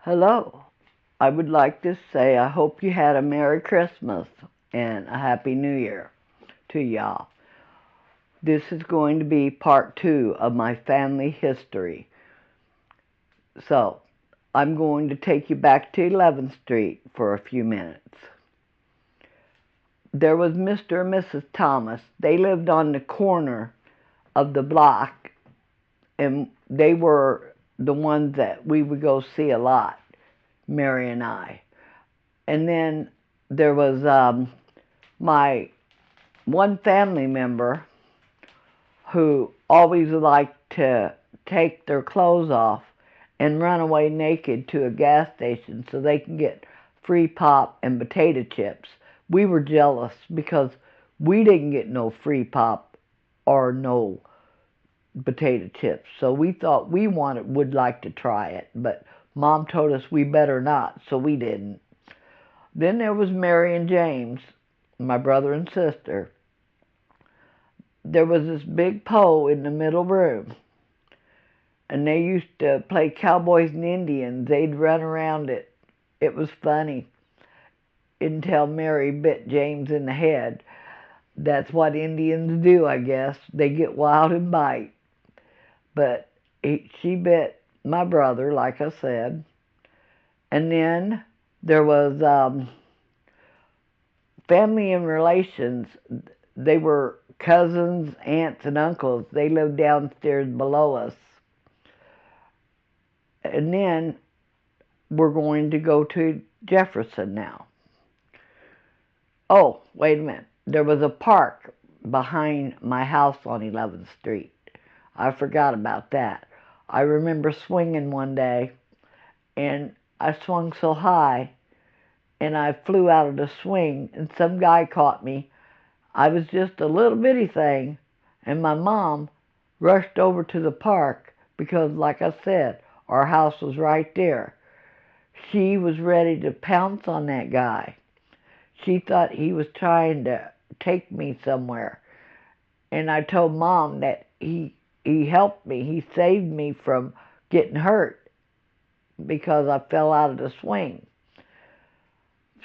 Hello. I would like to say I hope you had a Merry Christmas and a Happy New Year to y'all. This is going to be part 2 of my family history. So, I'm going to take you back to 11th Street for a few minutes. There was Mr. and Mrs. Thomas. They lived on the corner of the block, and they were the ones that we would go see a lot, Mary and I. And then there was my one family member who always liked to take their clothes off and run away naked to a gas station so they can get free pop and potato chips. We were jealous because we didn't get no free pop or no potato chips. So we thought would like to try it, but Mom told us we better not, so we didn't. Then there was Mary and James, my brother and sister. There was this big pole in the middle room, and they used to play cowboys and Indians. They'd run around it. It was funny until Mary bit James in the head. That's what Indians do, I guess. They get wild and bite. But she bit my brother, like I said. And then there was family and relations. They were cousins, aunts, and uncles. They lived downstairs below us. And then we're going to go to Jefferson now. Oh, wait a minute. There was a park behind my house on 11th Street. I forgot about that. I remember swinging one day, and I swung so high, and I flew out of the swing, and some guy caught me. I was just a little bitty thing, and my mom rushed over to the park because, like I said, our house was right there. She was ready to pounce on that guy. She thought he was trying to take me somewhere. And I told Mom that he helped me. He saved me from getting hurt because I fell out of the swing.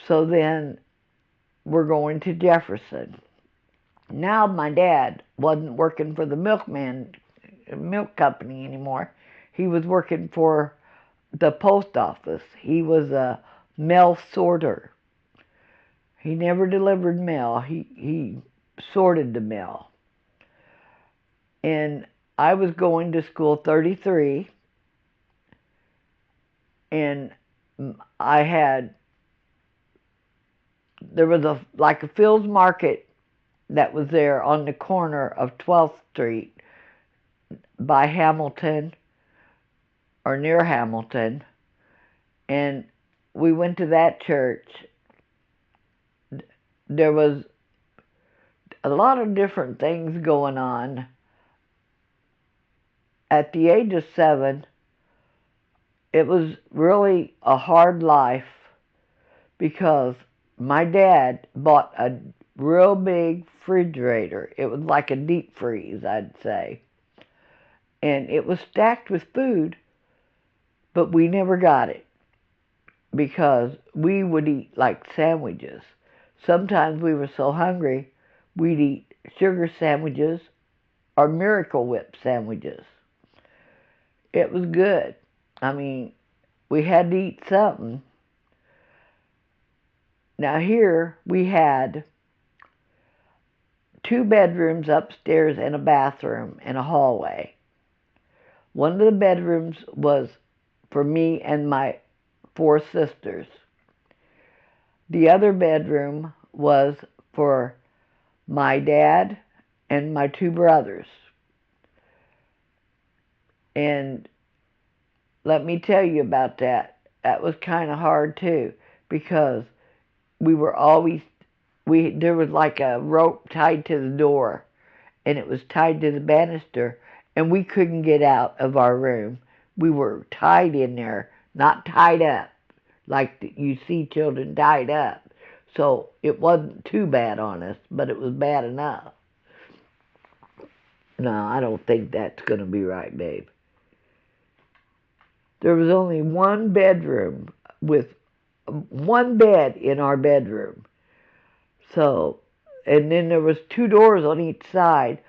So then we're going to Jefferson. Now my dad wasn't working for the milk company anymore. He was working for the post office. He was a mail sorter. He never delivered mail. He sorted the mail. And I was going to school 33, and there was like a Phil's Market that was there on the corner of 12th Street by Hamilton, or near Hamilton, and we went to that church. There was a lot of different things going on. At the age of 7, it was really a hard life because my dad bought a real big refrigerator. It was like a deep freeze, I'd say. And it was stacked with food, but we never got it because we would eat like sandwiches. Sometimes we were so hungry, we'd eat sugar sandwiches or Miracle Whip sandwiches. It was good. I mean, we had to eat something. Now here we had 2 bedrooms upstairs and a bathroom and a hallway. One of the bedrooms was for me and my 4 sisters. The other bedroom was for my dad and my 2 brothers. And let me tell you about that. That was kind of hard too, because we were always, there was like a rope tied to the door, and it was tied to the banister, and we couldn't get out of our room. We were tied in there, not tied up, like you see children tied up. So it wasn't too bad on us, but it was bad enough. No, I don't think that's going to be right, babe. There was only one bedroom with one bed in our bedroom. So, and then there was two doors on each side.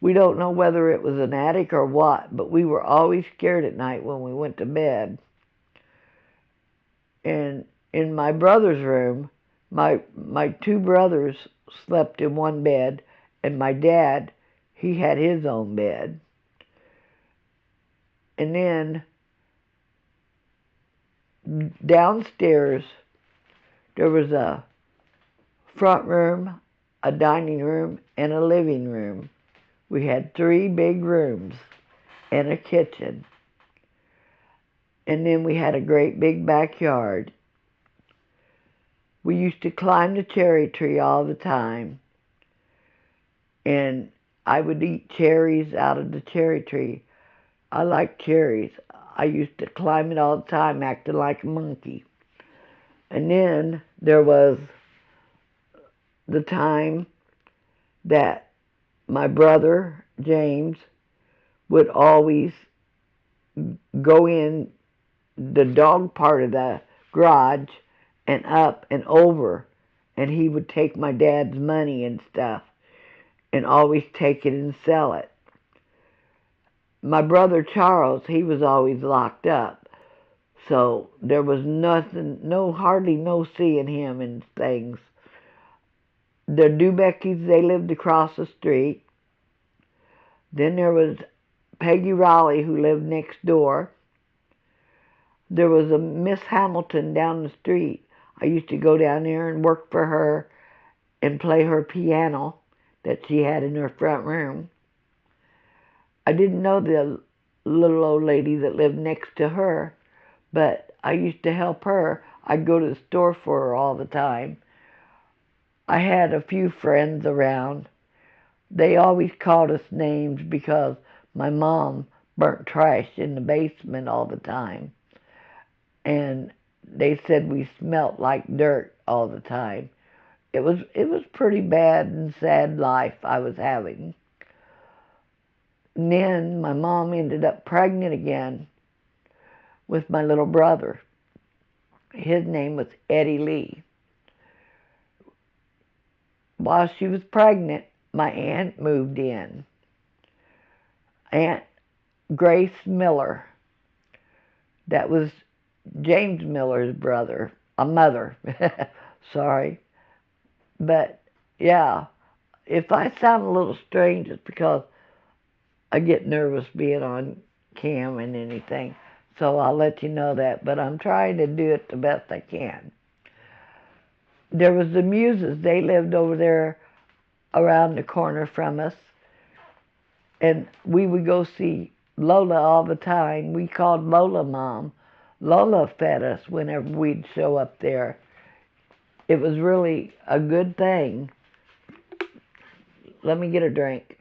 We don't know whether it was an attic or what, but we were always scared at night when we went to bed. And in my brother's room, my two brothers slept in one bed, and my dad, he had his own bed. And then downstairs, there was a front room, a dining room, and a living room. We had 3 big rooms and a kitchen. And then we had a great big backyard. We used to climb the cherry tree all the time. And I would eat cherries out of the cherry tree. I like cherries. I used to climb it all the time, acting like a monkey. And then there was the time that my brother, James, would always go in the dog part of the garage and up and over, and he would take my dad's money and stuff and always take it and sell it. My brother Charles, he was always locked up, so there was hardly no seeing him and things. The Dubeckys, they lived across the street. Then there was Peggy Raleigh, who lived next door. There was a Miss Hamilton down the street. I used to go down there and work for her and play her piano that she had in her front room. I didn't know the little old lady that lived next to her, but I used to help her. I'd go to the store for her all the time. I had a few friends around. They always called us names because my mom burnt trash in the basement all the time. And they said we smelt like dirt all the time. It was pretty bad and sad life I was having. And then my mom ended up pregnant again with my little brother. His name was Eddie Lee. While she was pregnant, my aunt moved in. Aunt Grace Miller. That was James Miller's mother. Sorry. But, yeah, if I sound a little strange, it's because I get nervous being on cam and anything. So I'll let you know that. But I'm trying to do it the best I can. There was the Muses. They lived over there around the corner from us. And we would go see Lola all the time. We called Lola Mom. Lola fed us whenever we'd show up there. It was really a good thing. Let me get a drink.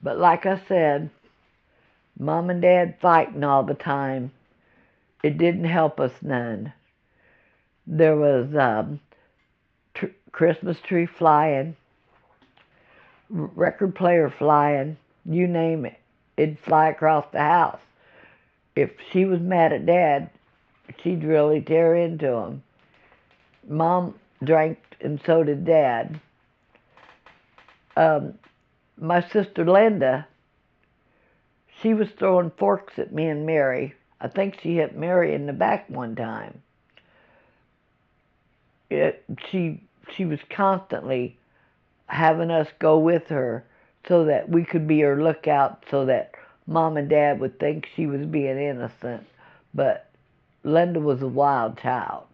But like I said, Mom and Dad fighting all the time. It didn't help us none. There was Christmas tree flying, record player flying, you name it. It'd fly across the house. If she was mad at Dad, she'd really tear into him. Mom drank, and so did Dad. My sister Linda, she was throwing forks at me and Mary. I think she hit Mary in the back one time. She was constantly having us go with her so that we could be her lookout, so that Mom and Dad would think she was being innocent. But Linda was a wild child.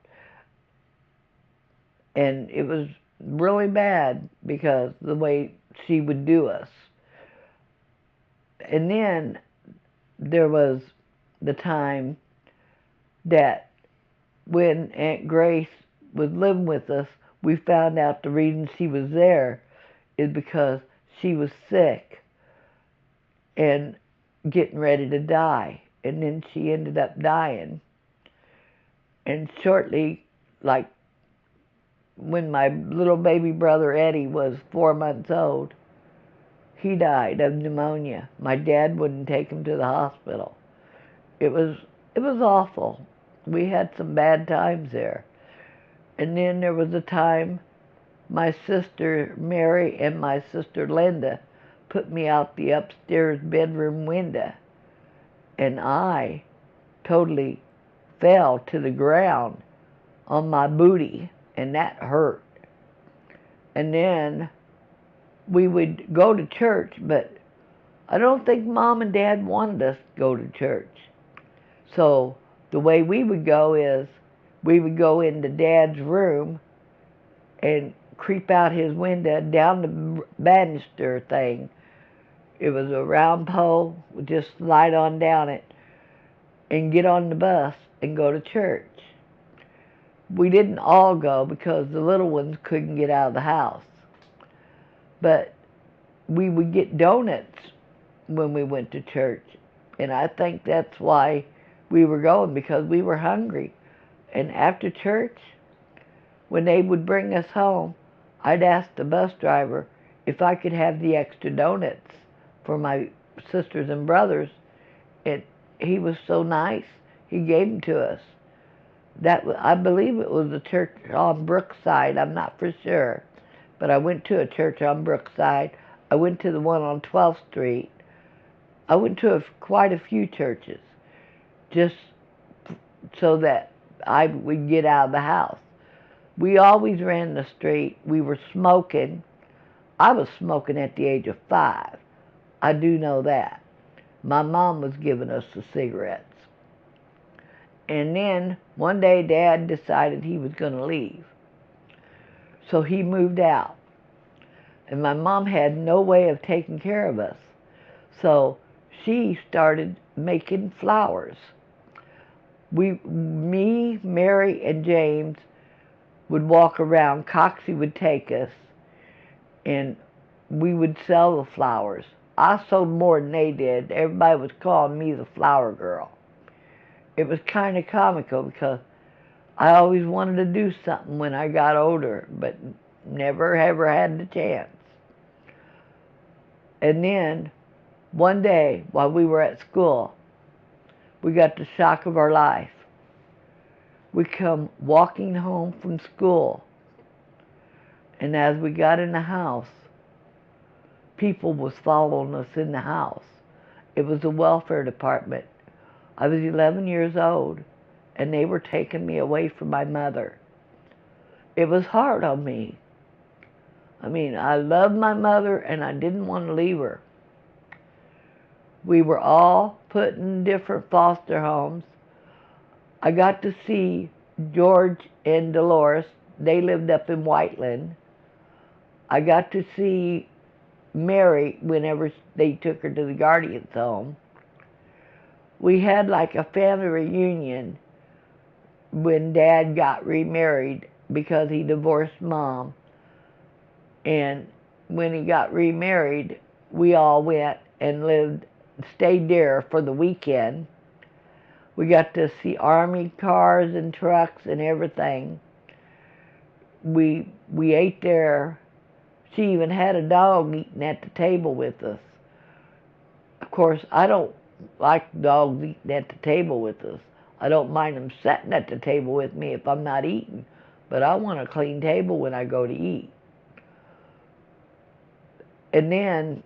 And it was really bad because the way she would do us. And then there was the time that when Aunt Grace was living with us, we found out the reason she was there is because she was sick and getting ready to die. And then she ended up dying. And shortly, like when my little baby brother Eddie was 4 months old, he died of pneumonia. My dad wouldn't take him to the hospital. It was it was awful. We had some bad times there. And then there was a time my sister Mary and my sister Linda put me out the upstairs bedroom window, and I totally fell to the ground on my booty, and that hurt. And then we would go to church, but I don't think Mom and Dad wanted us to go to church. So the way we would go is we would go into Dad's room and creep out his window down the banister thing. It was a round pole. We'd just slide on down it and get on the bus and go to church. We didn't all go because the little ones couldn't get out of the house. But we would get donuts when we went to church. And I think that's why we were going, because we were hungry. And after church, when they would bring us home, I'd ask the bus driver if I could have the extra donuts for my sisters and brothers. And he was so nice, he gave them to us. I believe it was a church on Brookside. I'm not for sure, but I went to a church on Brookside. I went to the one on 12th Street. I went to quite a few churches just so that I would get out of the house. We always ran the street. We were smoking. I was smoking at the age of 5. I do know that. My mom was giving us the cigarettes. And then one day Dad decided he was going to leave. So he moved out. And my mom had no way of taking care of us. So she started making flowers. Me, Mary, and James would walk around. Coxie would take us, and we would sell the flowers. I sold more than they did. Everybody was calling me the flower girl. It was kind of comical because I always wanted to do something when I got older, but never ever had the chance. And then one day while we were at school, we got the shock of our life. We come walking home from school, and as we got in the house, people was following us in the house. It was the welfare department. I was 11 years old, and they were taking me away from my mother. It was hard on me. I mean, I loved my mother, and I didn't want to leave her. We were all put in different foster homes. I got to see George and Dolores. They lived up in Whiteland. I got to see Mary whenever they took her to the Guardian's home. We had like a family reunion when Dad got remarried because he divorced Mom. And when he got remarried, we all went and stayed there for the weekend. We got to see Army cars and trucks and everything. We ate there. She even had a dog eating at the table with us. Of course, I don't like dogs eating at the table with us. I don't mind them sitting at the table with me if I'm not eating, but I want a clean table when I go to eat. And then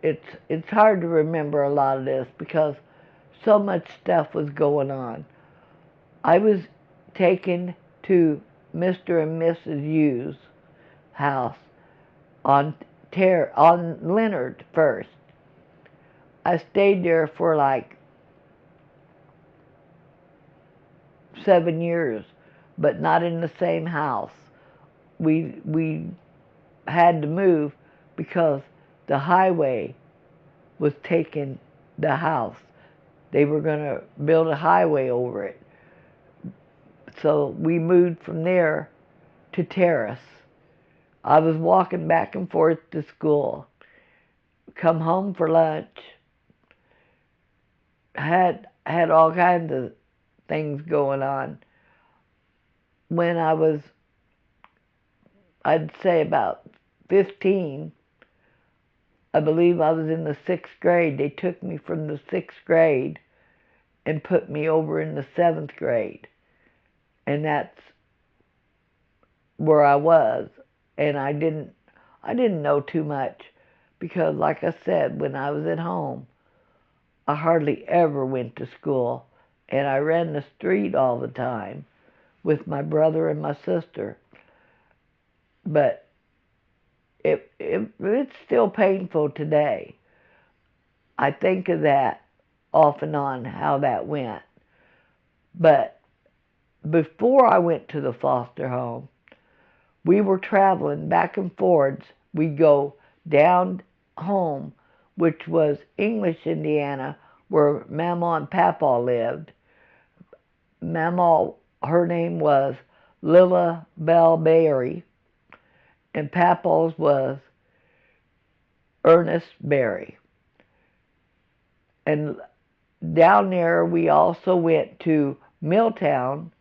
it's hard to remember a lot of this because so much stuff was going on. I was taken to Mr. and Mrs. Hughes' house on Leonard first. I stayed there for like 7 years, but not in the same house. We had to move because the highway was taking the house. They were going to build a highway over it. So we moved from there to Terrace. I was walking back and forth to school, come home for lunch, had all kinds of things going on. when I was, I'd say about 15, I believe I was in the 6th grade. They took me from the 6th grade and put me over in the 7th grade. And that's where I was. And I didn't know too much because, like I said, when I was at home, I hardly ever went to school, and I ran the street all the time with my brother and my sister. But it's still painful today. I think of that off and on, how that went. But before I went to the foster home, we were traveling back and forwards. We'd go down home, which was English, Indiana, where Mama and Papa lived. Mama, her name was Lilla Bell Berry, and Papa's was Ernest Berry. And down there, we also went to Milltown,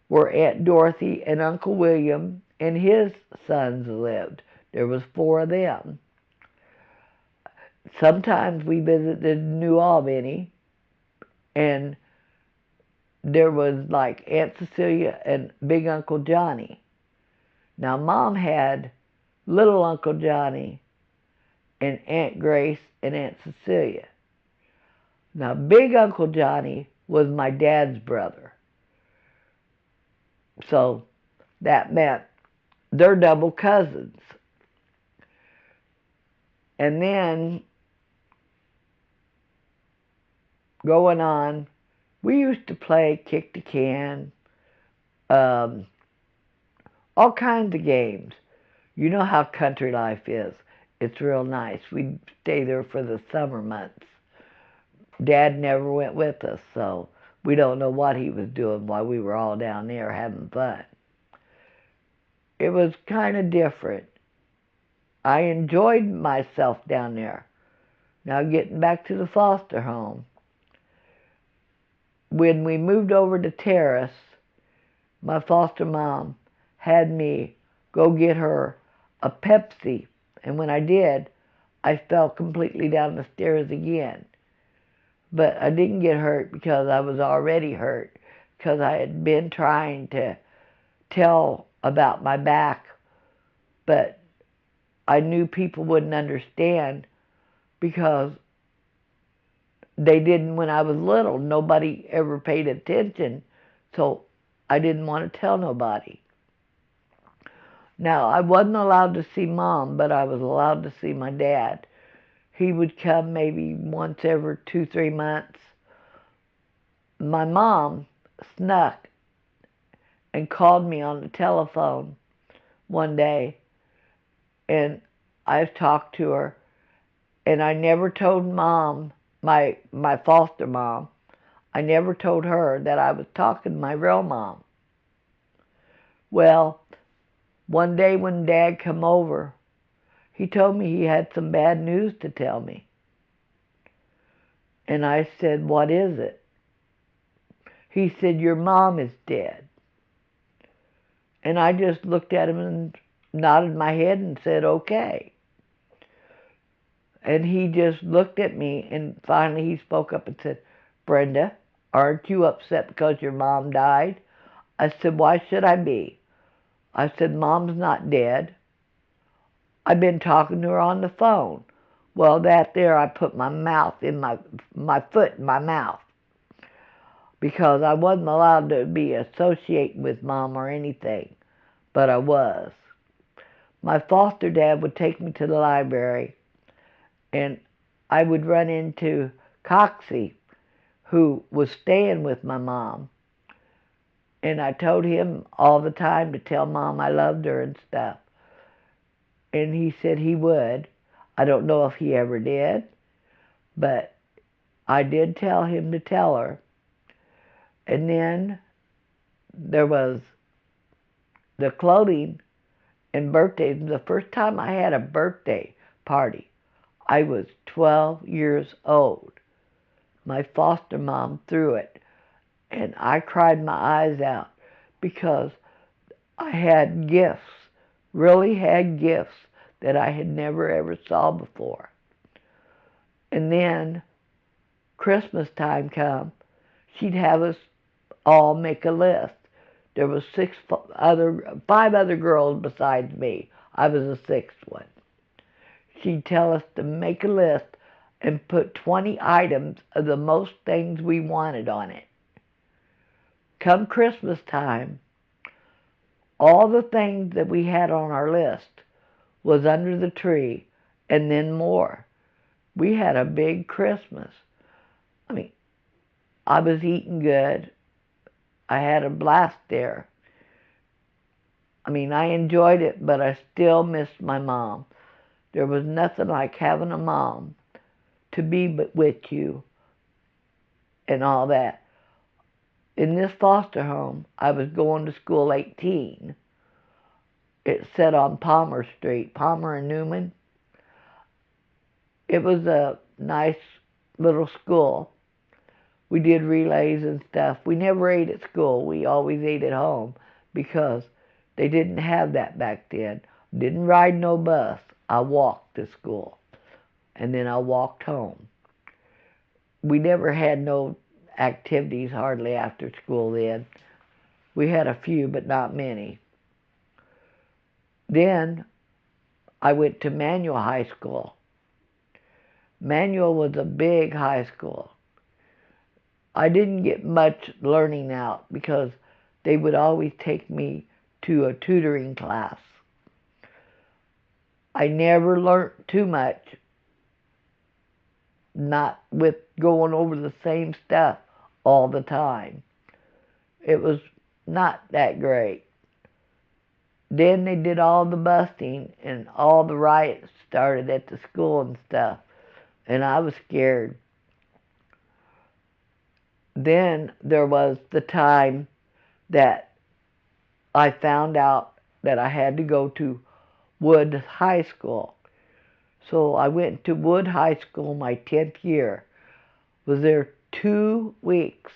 where Aunt Dorothy and Uncle William and his sons lived. There was 4 of them. Sometimes we visited New Albany, and there was like Aunt Cecilia and Big Uncle Johnny. Now, Mom had Little Uncle Johnny and Aunt Grace and Aunt Cecilia. Now, Big Uncle Johnny was my dad's brother. So that meant they're double cousins. And then, going on, we used to play kick the can, all kinds of games. You know how country life is. It's real nice. We'd stay there for the summer months. Dad never went with us, so we don't know what he was doing while we were all down there having fun. It was kind of different. I enjoyed myself down there. Now, getting back to the foster home. When we moved over to Terrace, my foster mom had me go get her a Pepsi. And when I did, I fell completely down the stairs again. But I didn't get hurt because I was already hurt, because I had been trying to tell about my back, but I knew people wouldn't understand because they didn't when I was little. Nobody ever paid attention, so I didn't want to tell nobody. Now, I wasn't allowed to see Mom, but I was allowed to see my dad. He would come maybe once every 2-3 months. My mom snuck and called me on the telephone one day, and I talked to her, and I never told Mom, my foster mom, I never told her that I was talking to my real mom. Well, one day when Dad come over, he told me he had some bad news to tell me. And I said, "What is it?" He said, "Your mom is dead." And I just looked at him and nodded my head and said, "Okay." And he just looked at me, and finally he spoke up and said, "Brenda, aren't you upset because your mom died?" I said, "Why should I be?" I said, "Mom's not dead. I've been talking to her on the phone." Well, that there, I put my mouth in my foot in my mouth, because I wasn't allowed to be associating with Mom or anything, but I was. My foster dad would take me to the library, and I would run into Coxie, who was staying with my mom, and I told him all the time to tell Mom I loved her and stuff. And he said he would. I don't know if he ever did, but I did tell him to tell her. And then there was the clothing and birthdays. The first time I had a birthday party, I was 12 years old. My foster mom threw it, and I cried my eyes out because I had gifts, really had gifts that I had never ever saw before. And then Christmas time come, she'd have us all make a list. There was five other girls besides me. I was the sixth one. She'd tell us to make a list and put 20 items of the most things we wanted on it. Come Christmas time, all the things that we had on our list was under the tree, and then more. We had a big Christmas. I mean, I was eating good. I had a blast there. I mean, I enjoyed it, but I still missed my mom. There was nothing like having a mom to be with you and all that. In this foster home, I was going to school 18. It sat on Palmer Street, Palmer and Newman. It was a nice little school. We did relays and stuff. We never ate at school. We always ate at home because they didn't have that back then. Didn't ride no bus. I walked to school, and then I walked home. We never had no activities hardly after school then. We had a few, but not many. Then I went to Manual High School. Manual was a big high school. I didn't get much learning out because they would always take me to a tutoring class. I never learned too much, not with going over the same stuff all the time. It was not that great. Then they did all the busting and all the riots started at the school and stuff, and I was scared. Then there was the time that I found out that I had to go to Wood High School. So I went to Wood High School my 10th year. Was there 2 weeks,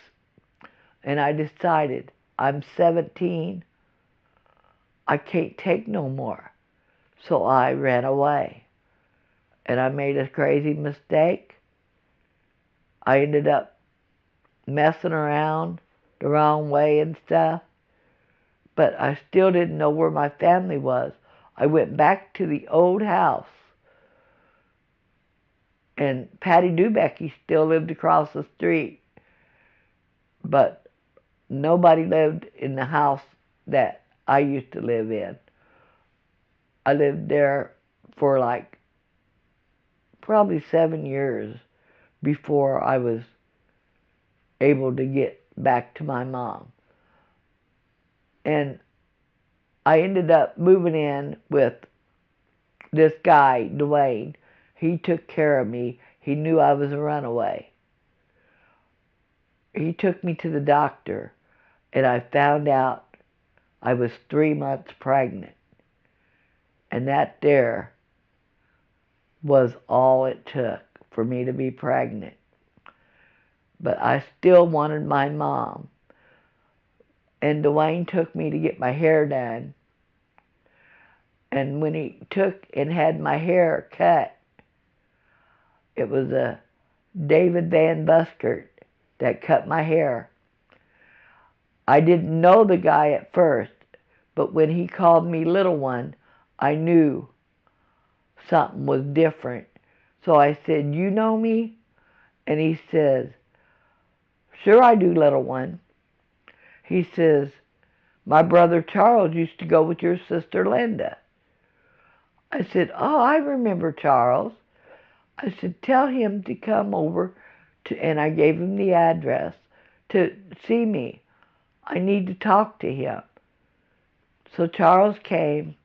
and I decided I'm 17. I can't take no more. So I ran away. And I made a crazy mistake. I ended up messing around the wrong way and stuff. But I still didn't know where my family was. I went back to the old house. And Patty Dubecky still lived across the street. But nobody lived in the house that I used to live in. I lived there for like probably 7 years before I was able to get back to my mom. And I ended up moving in with this guy, Dwayne. He took care of me. He knew I was a runaway. He took me to the doctor, and I found out I was 3 months pregnant. And that there was all it took for me to be pregnant. But I still wanted my mom. And Dwayne took me to get my hair done. And when he took and had my hair cut, it was a David Van Buskert that cut my hair. I didn't know the guy at first, but when he called me little one, I knew something was different. So I said, "You know me?" And he says, "Sure I do, little one." He says, "My brother Charles used to go with your sister Linda." I said, "Oh, I remember Charles." I said, "Tell him to come over and I gave him the address to see me. I need to talk to him." So Charles came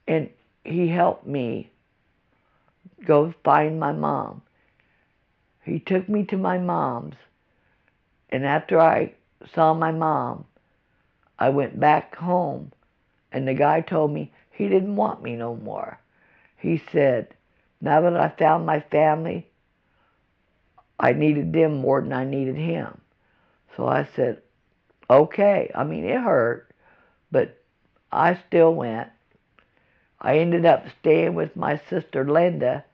and he helped me go find my mom. He took me to my mom's, and after I saw my mom, I went back home, and the guy told me he didn't want me no more. He said, now that I found my family, I needed them more than I needed him. So I said, okay. I mean, it hurt, but I still went. I ended up staying with my sister Linda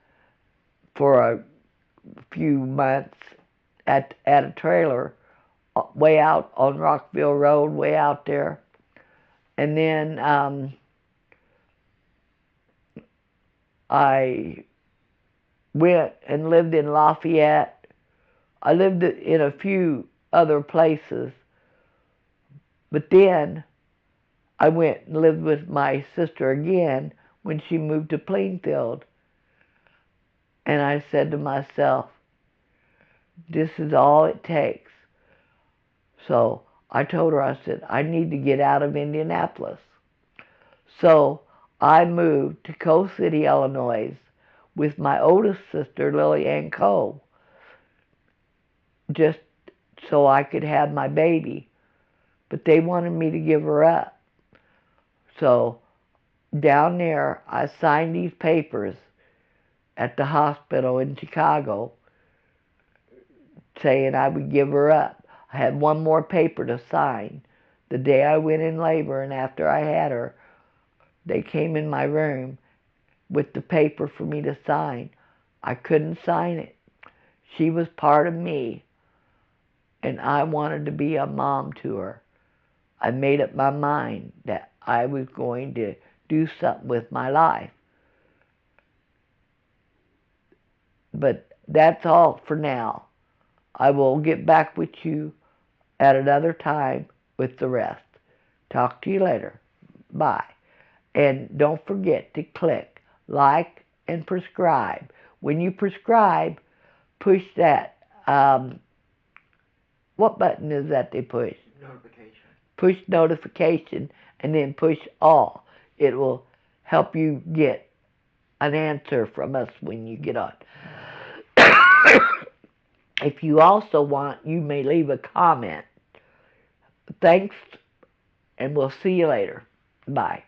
for a few months at a trailer way out on Rockville Road, way out there. And then I went and lived in Lafayette. I lived in a few other places, but then I went and lived with my sister again when she moved to Plainfield. And I said to myself, this is all it takes. So I told her, I said, I need to get out of Indianapolis. So I moved to Coal City, Illinois with my oldest sister, Lily Ann Cole, just so I could have my baby. But they wanted me to give her up. So down there, I signed these papers at the hospital in Chicago saying I would give her up. I had one more paper to sign. The day I went in labor and after I had her, they came in my room with the paper for me to sign. I couldn't sign it. She was part of me, and I wanted to be a mom to her. I made up my mind that I was going to do something with my life. But that's all for now. I will get back with you at another time with the rest. Talk to you later. Bye. And don't forget to click like and prescribe. When you prescribe, push that. What button is that they push? Notification. Push notification and then push all. It will help you get an answer from us when you get on. If you also want, you may leave a comment. Thanks, and we'll see you later. Bye.